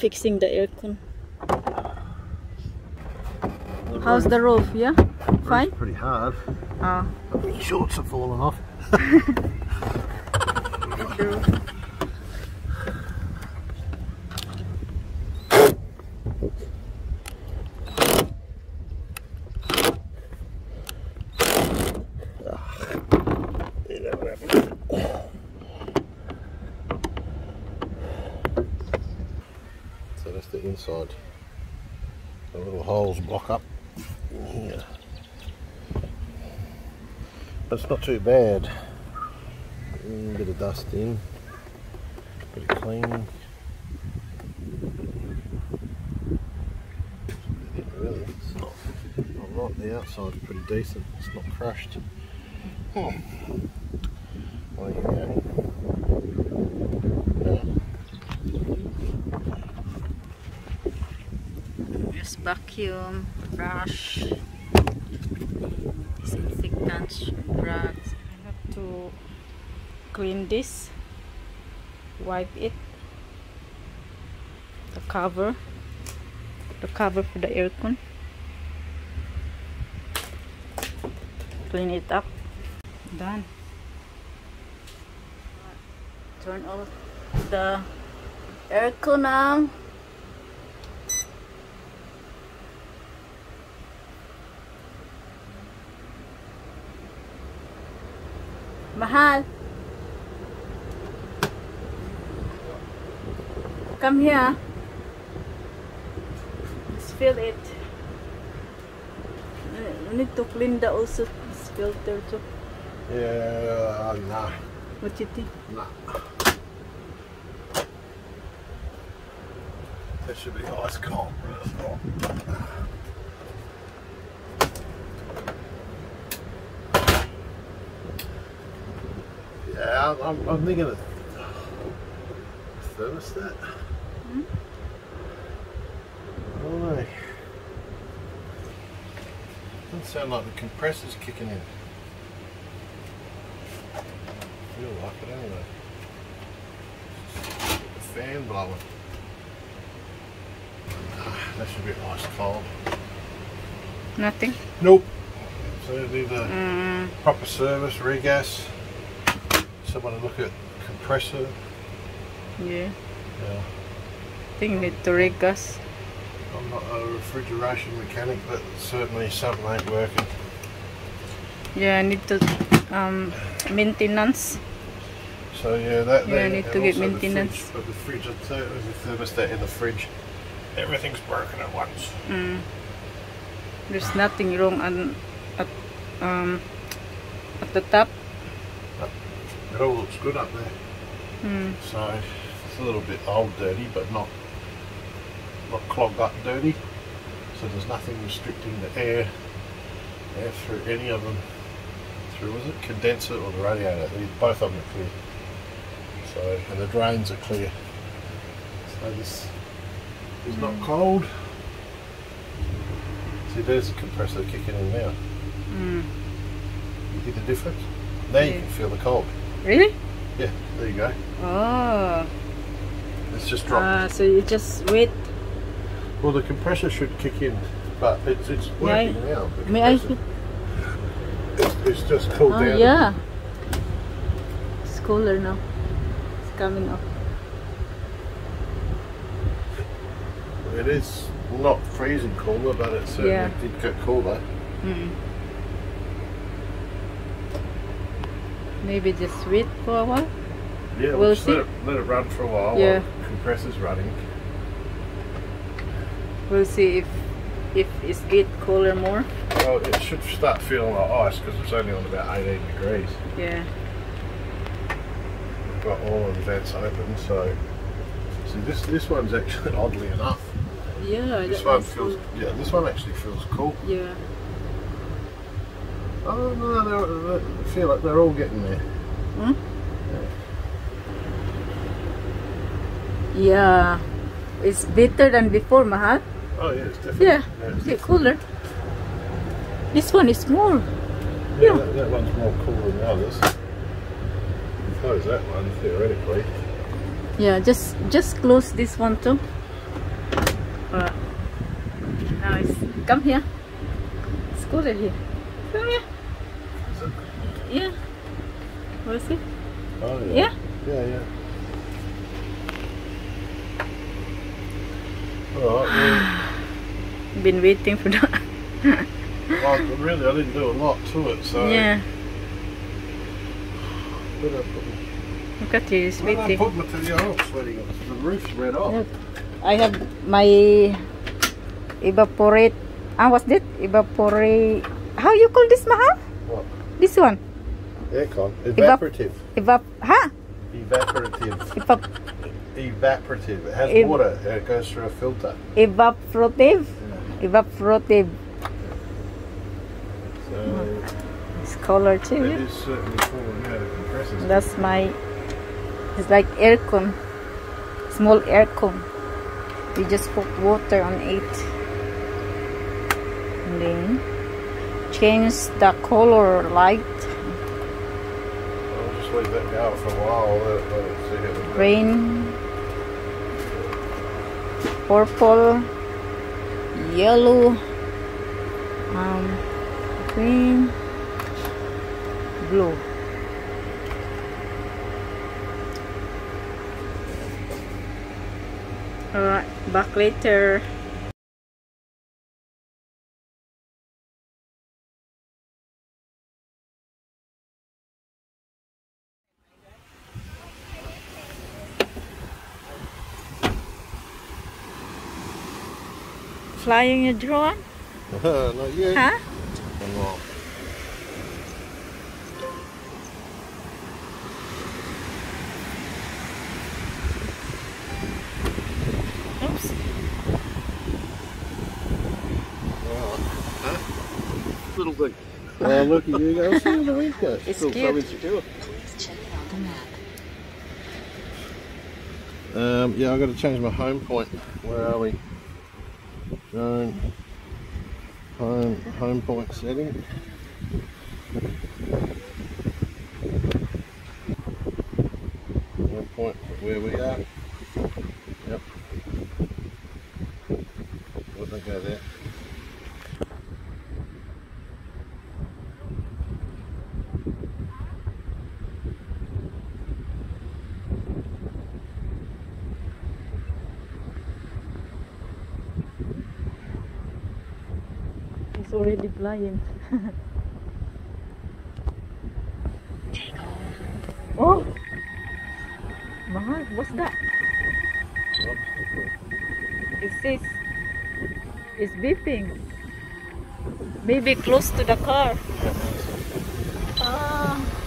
fixing the aircon. How's the roof? Yeah? Fine? It's pretty hard. Oh. My shorts are falling off. True. So that's the inside. The little holes block up here. But it's not too bad. A bit of dusting, bit of cleaning. Really, it's not a lot. The outside's pretty decent. It's not crushed. Well, you go. Just vacuum, brush, disinfectant, drugs. I have to clean this, wipe it, the cover for the aircon, clean it up. Done. Turn off the aircon now. Mahal, come here. Let's fill it. We need to clean the also this filter too. Yeah, nah. What do you think? Nah. That should be ice cold. Yeah, I'm thinking of thermostat. Hmm? I don't know. Doesn't sound like the compressor's kicking in. I feel like it, anyway. The fan blowing. That should be ice cold. Nothing? Nope. So you need a proper service, regas. Someone to look at compressor. Yeah. Yeah. I think you need to regas. I'm not a refrigeration mechanic, but certainly something ain't working. Yeah, I need to maintenance. So yeah, that. Yeah, I need to get maintenance. But the fridge, I'd say it was the thermostat in the fridge. Everything's broken at once. There's nothing wrong at the top. It all looks good up there. So it's a little bit old dirty, but not clogged up dirty. So there's nothing restricting the air through any of them. Through, was it condenser or the radiator? Both of them are clear. So, and the drains are clear. So this is not cold. See, there's the compressor kicking in now. You get the difference? Now you can feel the cold. Really? Yeah, there you go. Oh. It's just dropped. So you just wait. Well, the compressor should kick in, but it's working now. May I? It's just cooled down. Yeah. It's cooler now. It's coming up. It is not freezing cooler, but it certainly did get cooler. Maybe just wait for a while. Yeah, we'll just see. Let it run for a while while the compressor's running. We'll see if it's get cooler more. Well, it should start feeling like ice because it's only on about 18 degrees. Yeah. We've got all of the vents open, so see this one's actually oddly enough. Yeah. This one feels this one actually feels cool. Yeah. Oh no, I feel like they're all getting there. Yeah. It's better than before, Mahal. Oh yeah, it's definitely. Yeah, it's cooler. This one is more. Yeah, that one's more cool than the others. Close that one theoretically. Yeah, just close this one too. Nice. Come here. Scooter here. Come here. Is it? Yeah. Want to see? Oh yeah. Yeah? Yeah, yeah. Alright, well, Been waiting for that. well, really I didn't do a lot to it, so Yeah. where did I put, Look at you, it's where did I waiting. put my TV? Oh, I'm sweating. The roof's red off. Look, I have my evaporate. What's that? Evaporate. How you call this, Mahal? What? This one. Aircon. Evaporative. Huh? Evaporative. Evaporative. It has water and it goes through a filter. Evaporative. Yeah. Evaporative. So It's color it too. is certainly cooling out of compressors. That's my. It's like aircon. Small aircon. You just put water on it. And then change the color light. I'll just leave that go for a while. Let it see how it goes. Green, purple, yellow, green, blue. Alright, back later. Flying your drone? Not yet. Huh? Well, Oops. little thing. Oh, look at you go. See the wind goes. It's Still so cute. insecure. Yeah, I've got to change my home point. Where are we? Home point setting. Home point where we are. Yep. Wouldn't go there. It's already flying. Oh! Mahal, what's that? It says it's beeping. Maybe close to the car. Ah.